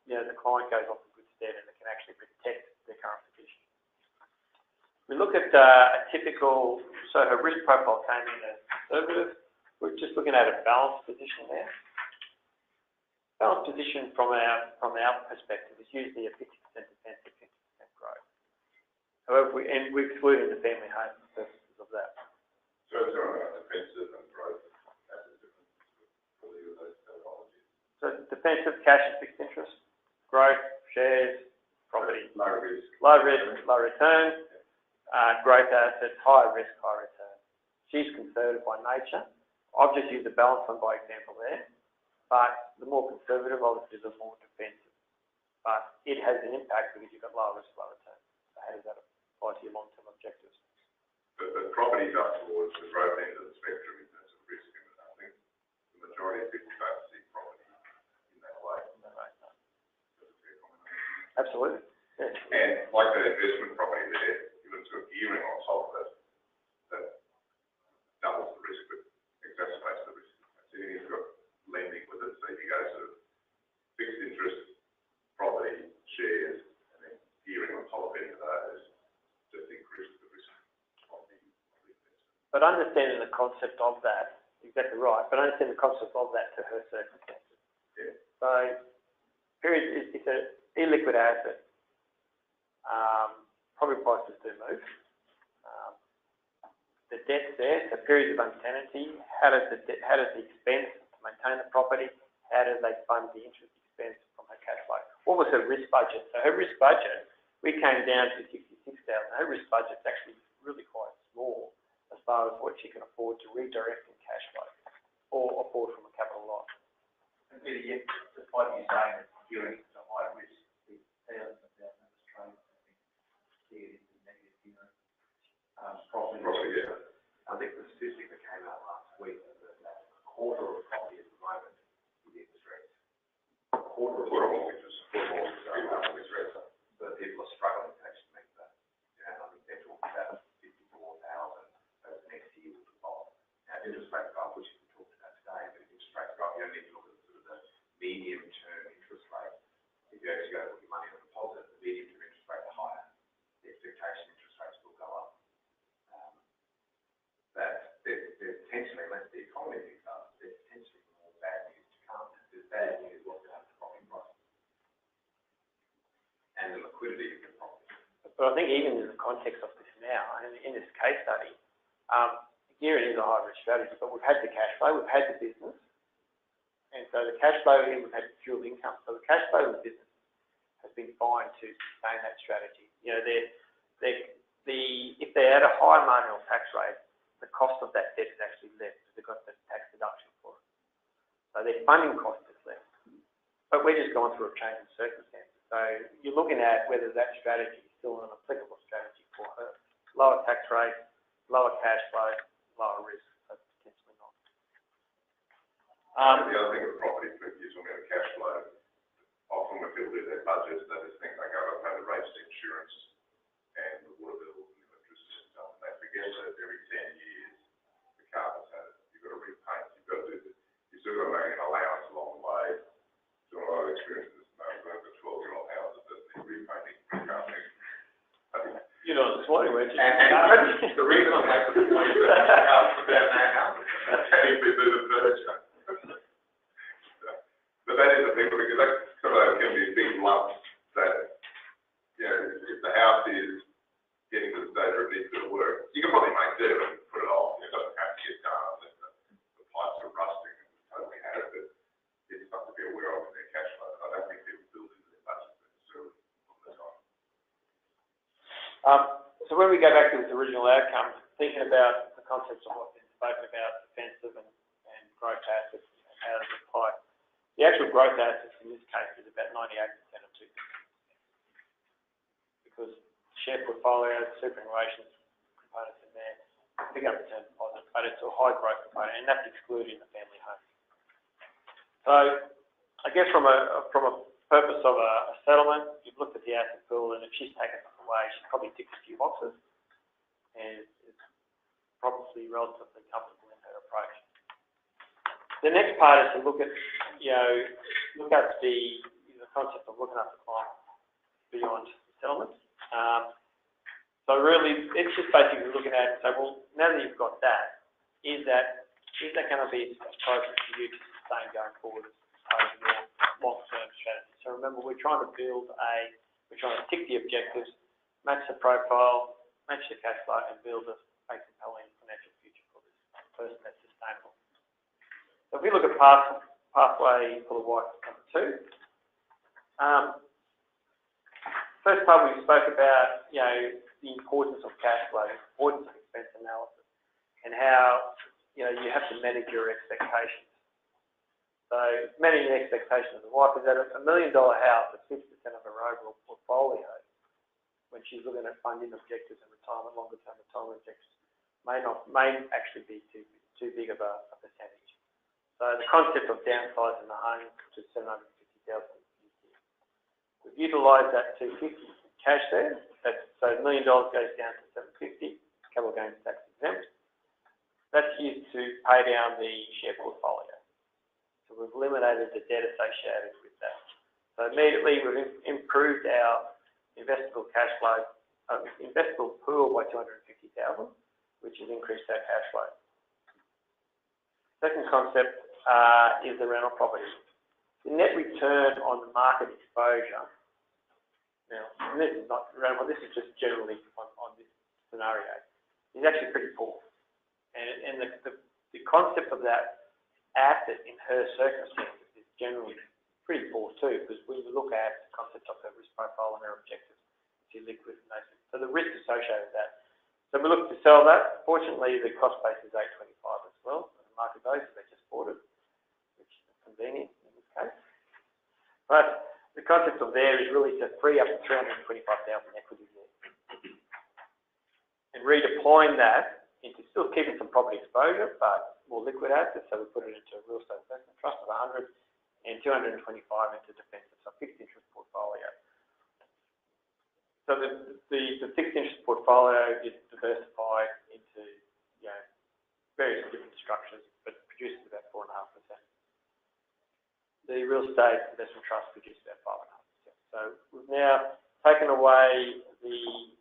the client goes off in good stead and it can actually protect their current position. We look at a typical, so her risk profile came in as conservative. We're just looking at a balanced position there. Balanced position from our perspective is usually a 50% defensive, 50% growth. However, we're excluding the family home for purposes of that. So is there a defensive and growth as a difference for those terminologies? So defensive, cash and fixed interest, growth, shares, property. Low risk. Low risk, low return. Growth assets, high risk, high return. She's conservative by nature. I've just used the balance one by example there. But the more conservative, obviously, the more defensive. But it has an impact because you've got low risk, low return. So how does that apply to your long-term objectives? But property's up towards the growth end of the spectrum in terms of risk, and I think the majority of people don't see property in that way. No. That's a fair comment. Absolutely. Yeah. And like that investment property there, given to a gearing on top of it, that doubles the risk, but exacerbates the risk. So you've got lending with it, so if you go sort of fixed interest, property, shares, and then gearing on top of any of those, just increases the risk of the investment. But understanding the concept of that, exactly right, but understanding the concept of that to her circumstances. Yeah. So, it's an illiquid asset. Property prices do move. The debt's there, so periods of untenancy, how does the expense to maintain the property, how do they fund the interest expense from her cash flow? What was her risk budget? So her risk budget, we came down to 66,000. Her risk budget's actually really quite small as far as what she can afford to redirect in cash flow or afford from a capital loss. And Peter, yet, despite you saying that gearing is a high risk, the thousands of Australians, I think, see it as a negative gearing. Property, yeah. I think the statistic that came out last week was that a quarter of property at the moment is interest rates. A quarter of mortgages. Mortgages rates. So people are struggling to actually make that. I think they're talking about 54,000 over the next year will default. Now, interest rates go up, which we talked about today, but if interest rates go up, you don't need to look at sort of the medium-term interest rate. If you actually go to put your money on a deposit, the medium-term interest rates are higher. The expectation interest rates will go up. That there's potentially, unless the economy picks up, there's potentially more bad news to come. There's bad news what's going to happen to property prices and the liquidity of the property. But I think even in the context of this now, and in this case study, gearing is a high risk strategy, but we've had the cash flow, we've had the business, and so the cash flow in, we've had dual income. So the cash flow in the business has been fine to sustain that strategy. If they're at a higher marginal tax rate, the cost of that debt is actually less because they've got the tax deduction for it. So their funding cost is less. But we're just going through a change in circumstances. So you're looking at whether that strategy is still an applicable strategy for her. Lower tax rate, lower cash flow, lower risk, so potentially not. The other thing with property, if you're talking about cash flow, often when people do their budgets, they just think, okay, I've paid the rates, the insurance, and the water bill, and the electricity and stuff, and they forget that every 10 years, the carpet's had it, you've got to repaint, you've got to do this, you've still got to make an allowance along the way. So a lot of experiences, I've got 12-year-old houses that need repainting, recarpeting. You know, this morning, weren't you? And the reason I'm making the point is that the house is about that house, that's how you do the furniture. But that is the thing, because that sort of can be big lumps that, you know, if the house is getting to the stage where it needs to work, you can probably make do and put it off. It doesn't have to get done unless the pipes are rusting and totally had it, but it's something to be aware of in their cash flow. I don't think people build into their budget necessarily all the time. So when we go back to this original outcome, thinking about the concepts of what's been spoken about, defensive and growth assets, and how does it apply, the actual growth assets in this case is about 98% of 2%. Because share portfolio, superannuation components in there, big up term deposit, but it's a high growth component, and that's excluding the family home. So I guess from a purpose of a settlement, you've looked at the asset pool, and if she's taken it away, she's probably ticked a few boxes, and it's probably relatively comfortable in her approach. The next part is to look at, the concept of looking after clients beyond settlement. So really, it's just basically looking at, so well, now that you've got that, is that going to be appropriate for you to sustain going forward as part of your long-term strategy? So remember, we're trying to tick the objectives, match the profile, match the cash flow, and build a compelling financial future for this person that's sustainable. So if we look at pathway for the wife number 2, first part we spoke about, the importance of cash flow, the importance of expense analysis, and how, you have to manage your expectations. So managing the expectations of the wife is that $1 million house at 50% of her overall portfolio, when she's looking at funding objectives and retirement, longer term retirement objectives, may actually be too big of a percentage. So the concept of downsizing the home to $750,000. We've utilised that 250 cash there. So $1 million goes down to 750, capital gains tax exempt. That's used to pay down the share portfolio. So we've eliminated the debt associated with that. So immediately we've improved our investable cash flow, investable pool by 250,000, which has increased our cash flow. Second concept is the rental property. The net return on the market exposure, now this is not rental, this is just generally on this scenario, is actually pretty poor. And the concept of that asset in her circumstances is generally pretty poor too, because we look at the concept of her risk profile and her objectives, she's liquid and those things. So the risk associated with that. So we look to sell that. Fortunately, the cost base is $825 as well. The market value, so they just bought it, which is convenient in this case. But the concept of there is really to free up to $325,000 equity there. And redeploying that into still keeping some property exposure, but more liquid assets. So we put it into a real estate investment trust of 100 and 225 into defensive, so fixed interest portfolio. So the fixed interest portfolio is diversified into various different structures, but produces about 4.5%. The real estate investment trust produces about 5.5%. So we've now taken away the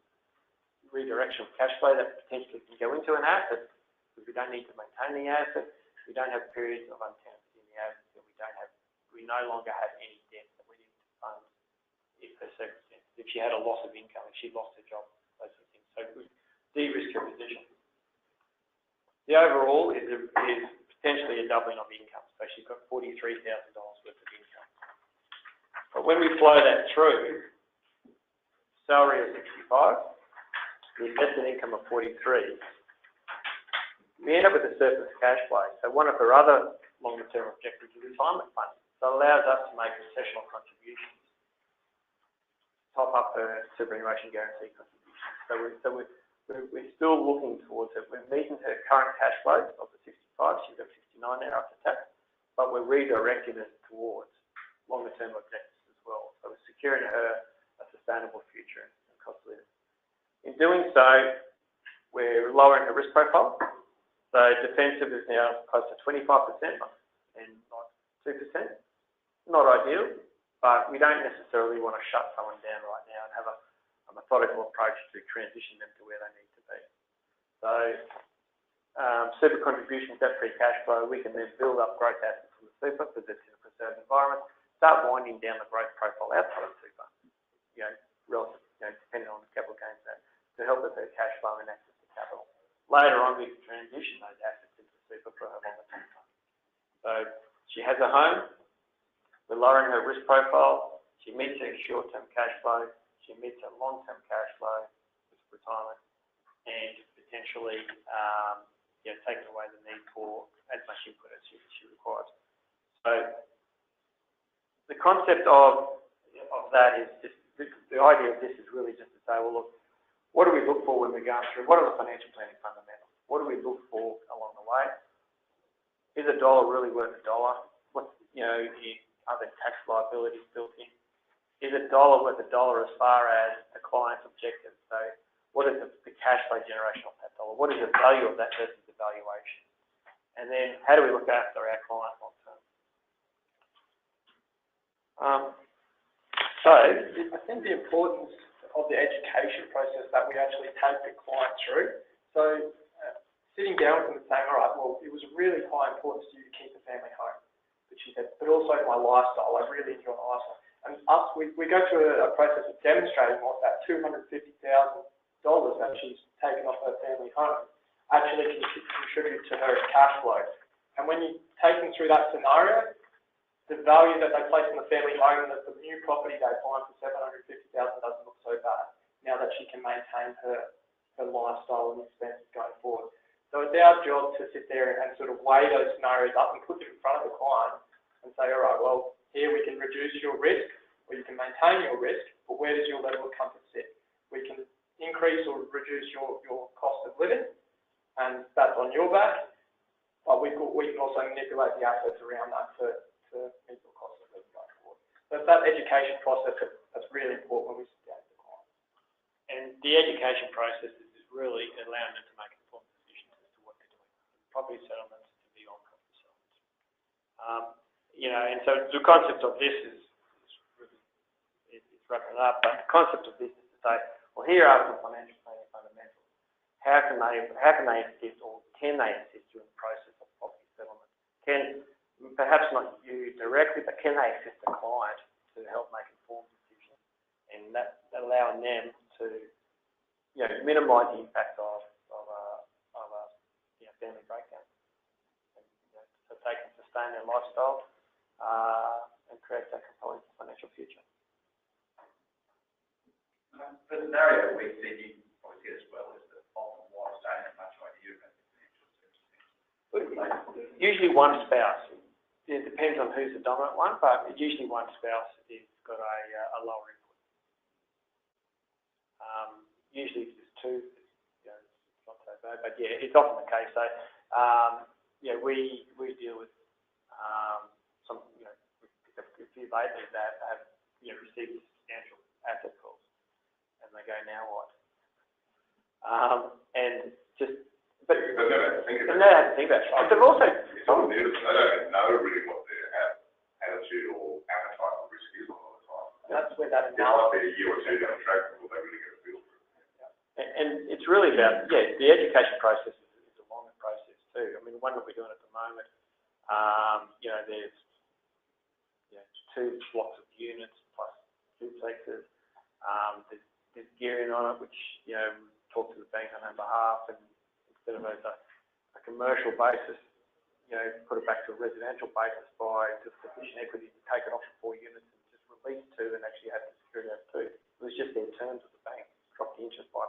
redirection of cash flow that potentially can go into an asset, because we don't need to maintain the asset. We don't have periods of untenancy in the asset, and we no longer have any debt that we need to fund if her circumstances. If she had a loss of income, if she lost her job, those sort of things. So we de-risk her position. The overall is potentially a doubling of income. So she's got $43,000 worth of income. But when we flow that through, salary of 65, the invested income of 43, we end up with a surplus cash flow. So one of her other longer term objectives is retirement funding. So it allows us to make concessional contributions, top up her superannuation guarantee contributions. So we're still looking towards it. We're meeting her current cash flow of the 65. She's got 69 now after tax, but we're redirecting it towards longer term objectives as well. So we're securing her a sustainable future and cost of living. In doing so, we're lowering her risk profile. So defensive is now close to 25% and not 2%. Not ideal, but we don't necessarily want to shut someone down right now and have a methodical approach to transition them to where they need to be. So super contributions, debt-free cash flow, we can then build up growth assets from the super because it's in a preserved environment, start winding down the growth profile outside of super, relative, depending on the capital gains that, to help with her cash flow and access to capital. Later on, we can transition those assets into super for her longer term. So she has a home, we're lowering her risk profile, she meets her short-term cash flow, she meets her long-term cash flow with retirement, and potentially taking away the need for as much input as she requires. So the concept of that is just, the idea of this is really just to say, well, look, what do we look for when we're going through? What are the financial planning fundamentals? What do we look for along the way? Is $1 really worth $1? What, are there tax liabilities built in? Is $1 worth $1 as far as the client's objective? So what is the cash flow generation of that dollar? What is the value of that versus the valuation? And then how do we look after our client long term? So I think the importance of the education process that we actually take the client through. So sitting down with them and saying, all right, well, it was really high importance to you to keep the family home, but she said, but also my lifestyle, I really enjoy my lifestyle. And we go through a process of demonstrating what that $250,000 that she's taken off her family home actually can contribute to her cash flow. And when you take them through that scenario, the value that they place in the family home, that the new property they find for $750,000 doesn't look so bad now that she can maintain her lifestyle and expenses going forward. So it's our job to sit there and sort of weigh those scenarios up and put them in front of the client and say, all right, well, here we can reduce your risk or you can maintain your risk, but where does your level of comfort sit? We can increase or reduce your cost of living, and that's on your back, but we can also manipulate the assets around that to meet your cost of living going forward. So it's that education process that's really important when we sit down with the client. And the education process is really allowing them to make informed decisions as to what they're doing. Property settlements to be on property settlements. And so the concept of this is wrapping it up, but the concept of this is to say, well, here are some financial planning fundamentals. How can they assist, or can they assist you in the process of property settlement? Perhaps not you directly, but can they assist the client to help make informed decisions, and that allowing them to minimise the impact of a family breakdown, and, so they can sustain their lifestyle and create that compelling financial future. The scenario we see you probably see as well is that often wives don't have much idea about the financial services. Usually one spouse. It depends on who's the dominant one, but usually one spouse has got a lower input. Usually if there's two, it's not so bad, but yeah, it's often the case. So we deal with some a few ladies that have received substantial asset calls. And they go, now what? And just, but they don't have to think about it. But they've also, it's all new. They don't know really what their attitude or appetite for risk is a lot of the time. That's where that analysis. It might be a year or two down the track before they really get a feel for it. Yeah. And it's really about, the education process is a longer process too. I mean, the one that we're doing at the moment, there's 2 blocks of units plus duplexes. There's gearing on it, which, talk to the bank on their behalf, and instead of a commercial basis, put it back to a residential basis by just sufficient equity to take it off for 4 units and just release 2 and actually have the security of 2. It was just their terms with the bank, dropped the interest 5%.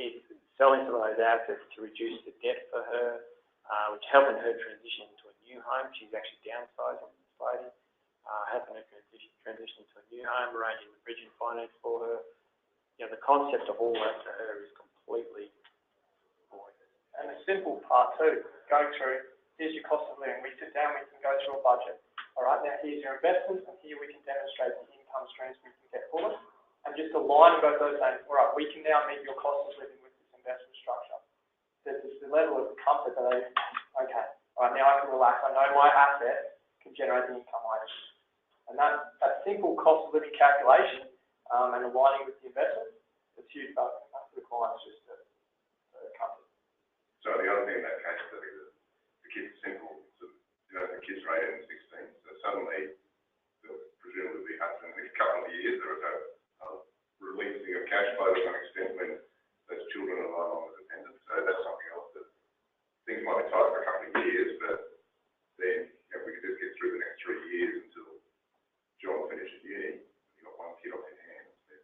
It's selling some of those assets to reduce the debt for her, which helping her transition into a new home. She's actually downsizing this lady. Helping her transition to a new home, arranging the bridging finance for her. The concept of all that to her is completely void. And the simple part too, going through, here's your cost of living. We we can go through a budget. All right, now here's your investment, and here we can demonstrate the income streams we can get for them. And just align both those saying, all right, we can now meet your cost of living with this investment structure. There's this level of comfort that they, okay, all right, now I can relax. I know my asset can generate the income I need. And that simple cost of living calculation and aligning with the investment, it's huge value for the clients just to comfort. So the other thing in that case study is the kids are simple. So, the kids are 18 and 16. So suddenly, presumably, in a couple of years, there is a releasing of cash flow to some extent when those children are no longer dependent. So that's something else that things might be tight for a couple of years, but then we could just get through the next 3 years until John finishes uni. You've got one kid off your hands, then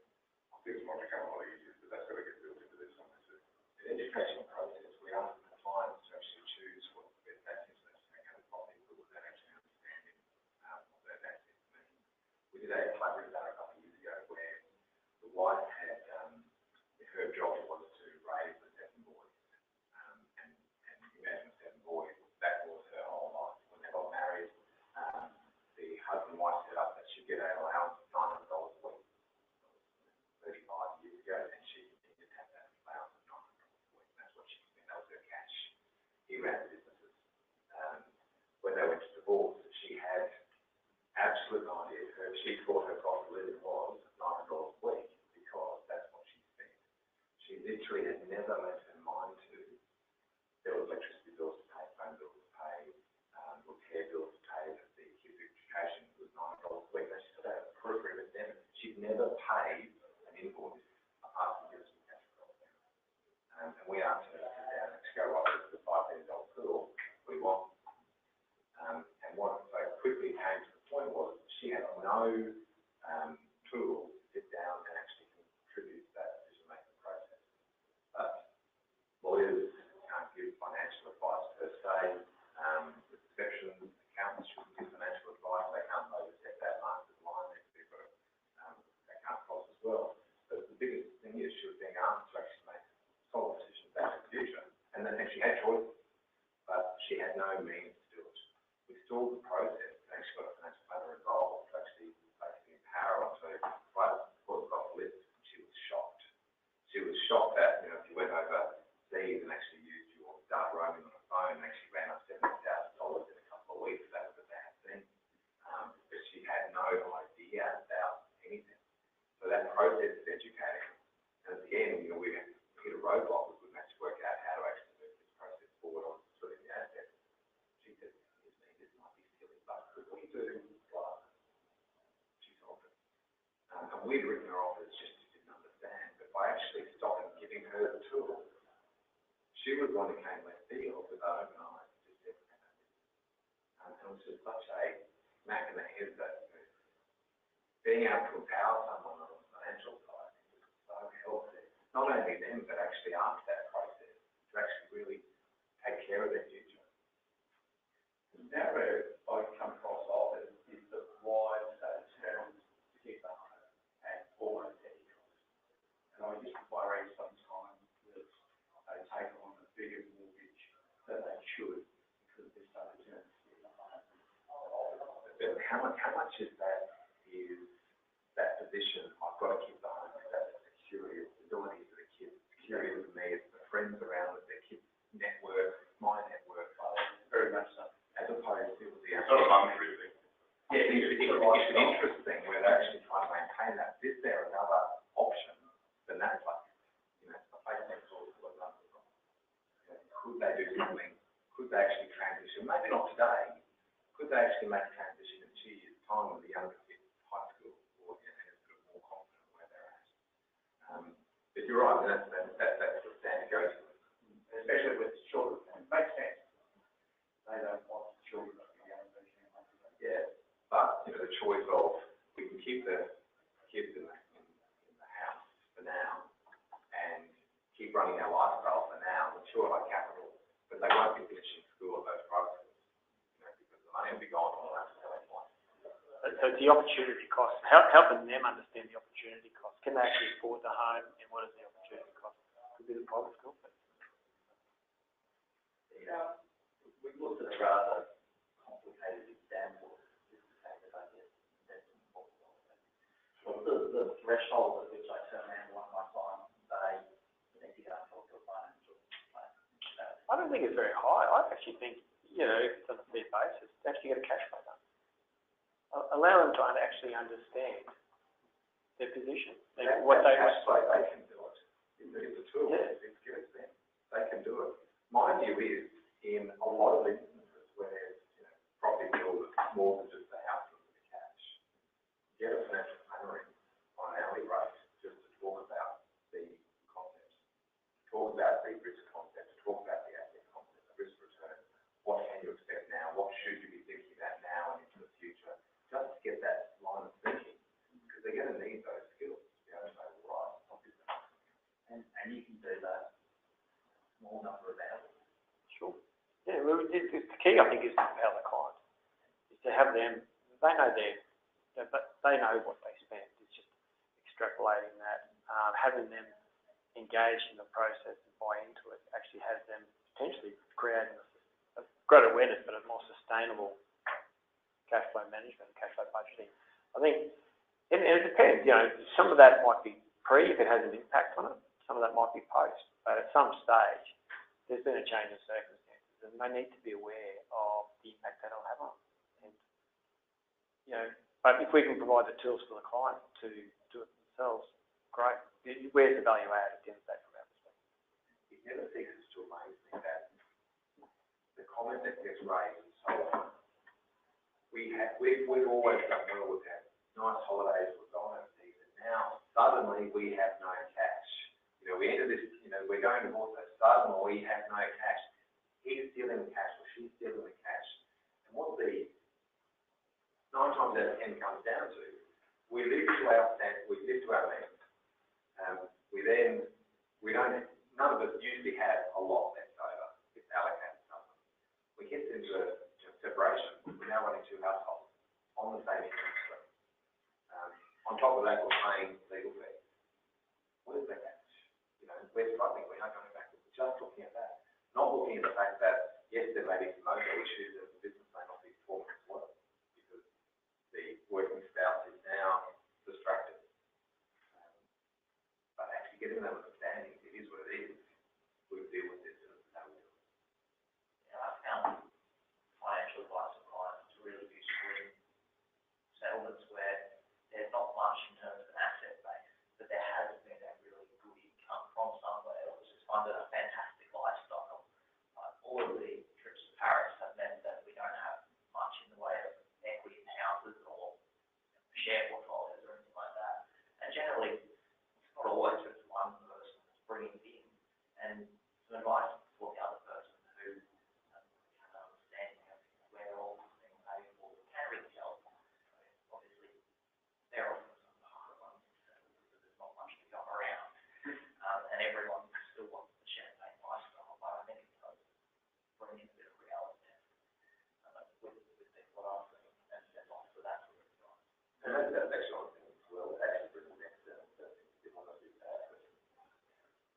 things might become a lot easier, but that's got to get built into this somewhere too. The education process, we ask the clients to actually choose what the best assets they can find people with that actually understanding what those assets mean. We did a collaborative a couple of years ago where the wife had, her job was to raise the 7 boys. And you imagine 7 boys, that was her whole life. When they got married, the husband and wife set up that she'd get an allowance of $900 a week. 35 years ago, and she continued to have that allowance of $900 a week. That's what she spent, that was her cash. He ran businesses. When they went to divorce, she had absolute idea. She thought her cost of living was $900 a week because that's what she spent. She literally had never left her mind to, there was electricity bills to pay, phone bills to pay, repair bills to pay, the kids' education was $900 a week. She said that was appropriate, but then she'd never paid an invoice apart from giving some cash flow. And we asked her to sit down and go, right, this is a $5 million pool, what do you want? And what so quickly came to the point was she had no tool to sit down and actually contribute to that decision-making process. But lawyers can't give financial advice per se. The perception accountants shouldn't give financial advice. They can't overstep that market line. They've got account costs as well. But the biggest thing is she was being asked to actually make solid decisions about the future. And then she had choices, but she had no means to do it. We stalled the process and actually got a financial planner involved to actually basically empower her to write what's got the list. She was shocked. She was shocked that, if you went overseas and actually used your data roaming on a phone and actually ran up $70,000 in a couple of weeks, that was a bad thing. But she had no idea about anything. So that process is educating. And at the end, we hit a roadblock. We couldn't actually work out how to actually move this process forward on splitting the assets. She said, this might be silly, but could we do what? She told us. And we'd written her off as just she didn't understand. But by actually stopping giving her the tools, she was the one who came left field with her open eyes. Just everything. And it was just such a smack in the head that being able to empower someone on the financial side is so healthy. Not only them, but actually after that process, to actually really take care of their future. Now where I come across often is that wives turn to keep the home and almost any cost. And I just worry sometimes that they take on a bigger mortgage than they should because they're so determined to keep the home. But how much is that position? I've got to keep the home because that's the security, the stability for the kids, security for me, it's the friends around it, their kids' network, my network. Very much so. As opposed to the It's not a luxury thing. yeah, it's an interest thing where they're actually trying to maintain that. Is there another option than that place? The place next door is what London from. Could they do something? Could they actually transition? Maybe not today. Could they actually make a transition in 2 years' time when the younger kids high school or and are sort of more confident where they're at? But you're right, that's the standard go-to. Especially with children. It makes sense. They don't want children to be young version. Yeah, but the choice of we can keep the kids in the house for now and keep running our lifestyle for now, mature like capital, but they won't be finishing school at those prices, because the money will be gone all that point. So it's the opportunity cost, helping them understand the opportunity cost. Can they actually afford the home, and what is the opportunity cost? Could be the private school. We looked at a rather complicated think it's very high. I actually think, you know, if it's on a fair basis, to actually get a cash flow done. Allow them to actually understand their position, what they cash flow, they can do it. It's a tool. Yeah. It's given to them. They can do it. My view is, in a lot of instances where there's, you know, property deals that's more than just the house and the cash, get a financial planner in on an hourly rate just to talk about the concepts, talk about the risk concepts, talk about the asset concept, the risk return. What can you expect now? What should you be thinking about now and into the future? Just to get that line of thinking, because they're going to need those skills to be able to say, right, I'll do that. And you can do that small number of hours. Sure. Yeah, well, the key, I think, is to compel the client. Is to have them, they know they know what they spend. It's just extrapolating that, having them engage in the process and buy into it actually has them potentially creating a greater awareness, but a more sustainable cash flow management, cash flow budgeting. I think, and it depends, you know, some of that might be pre, if it has an impact on it, some of that might be post, but at some stage, there's been a change in circumstances, and they need to be aware of the impact that'll have on them. And, you know, but if we can provide the tools for the client to do it themselves, great. Where's the value add at the end of the day from our perspective? It never ceases to amaze me that the comment that gets raised is so often. We've always done well with that. Nice holidays, we've gone overseas, and now suddenly we have no cash. You know, we enter this, you know, we're going to divorce, suddenly we have no cash. He's stealing the cash or she's stealing the cash. And what the 9 times out of 10 comes down to, we live to our means. None of us usually have a lot left over. It's allocated something. We get into separation. We're now running 2 households on the same income stream. On top of that, we're paying legal fees. Where's the cash? You know, we're struggling. We are going backwards. We're just looking at that. Not looking at the fact that, yes, there may be some other issues that the business may not be performing as well, because the working spouse is now distracted. But actually getting them understanding, it is what it is. We deal with this and how we do it. Yeah, I found financial advice to clients to really useful in settlements where there's not much in terms of an asset base, but there has been that really good income from somewhere. It was just funded a fantastic lifestyle. All of the trips to Paris have meant that we don't have much in the way of equity in houses or share portfolios or anything like that. And generally, it's not always just one person that's bringing it in. And some advice for the other person who has an understanding of where all this thing paid for can really help. Obviously, they're often some harder ones because there's not much to go around. And everyone still wants the champagne lifestyle, but I think it does bring in a bit of reality with what I've seen and lots of that sort of advice. And that's actually one thing as well. It actually brings the next step. If one of these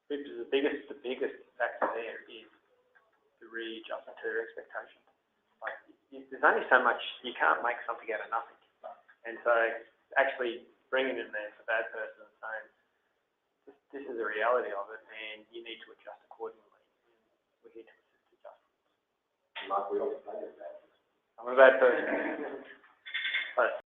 The biggest factor there is the readjustment to their expectations. Like, there's only so much, you can't make something out of nothing. And so actually bringing in there for that person and saying, this is the reality of it, and you need to adjust accordingly. We're here to assist adjustments. Mark, we always say that. I'm a bad person. But